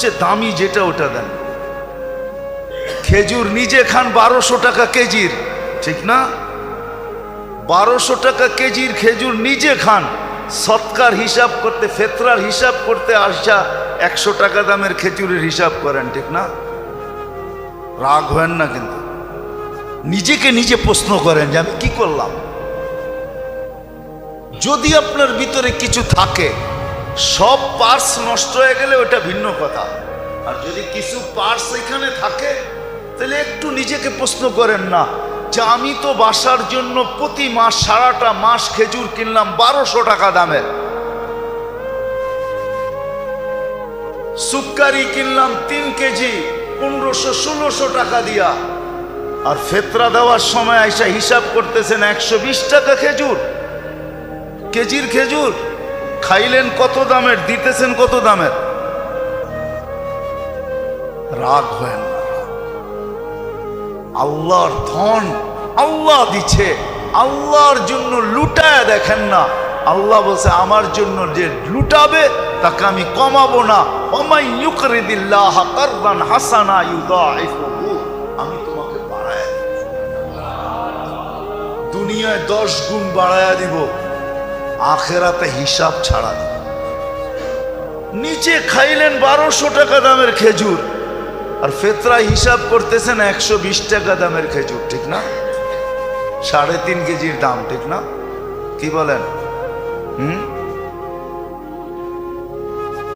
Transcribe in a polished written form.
সবচেয়ে দামি যেটা ওটা দেন। খেজুর নিজে খান 1200 টাকা কেজির, ঠিক না? 1200 টাকা কেজির খেজুর নিজে খান, সৎকার হিসাব করতে, ফেতরার হিসাব করতে আসা 100 টাকা দামের খেজুরের হিসাব করেন, ঠিক না? রাগ হয় না কিন্তু নিজেকে নিজে প্রশ্ন করেন যে আমি কি করলাম। যদি আপনার ভিতরে কিছু থাকে, সব পার্টস নষ্ট হয়ে গেলে ওটা ভিন্ন কথা, আর যদি কিছু পার্টস এখানে থাকে তাহলে একটু নিজেকে প্রশ্ন করেন না যে আমি তো বাসার জন্য প্রতি মাস সারাটা মাস খেজুর কিনলাম 1200 টাকা দামের, সুক্কারি কিনলাম 3 কেজি 1500-1600 টাকা দিয়া, আর ফেতরা দেওয়ার সময় আইসা হিসাব করতেছেন 120 টাকা খেজুর, কেজির খেজুর। খাইলেন কত দামের, দিতেছেন কত দামের? রাগ হয় না। আল্লাহর ধন আল্লাহ দিচ্ছে, আল্লাহর জন্য লুটায় দেখেন না। আল্লাহ বলছে আমার জন্য যে লুটাবে তাকে আমি কমাবো না। ওমাই ইউকরিদিল্লাহ কারদান হাসানা ইউদাইফুহু, আমি তোমাকে বাড়ায় দুনিয়ায় 10 গুণ বাড়ায়া দিব, আখেরাতে হিসাব ছাড়া দিব। নিচে খাইলেন 1200 টাকা দামের খেজুর, আর ফেতরা হিসাব করতেছেন 120 টাকা দামের খেজুর, ঠিক না? 3.5 কেজির দাম, ঠিক না? কি বলেন?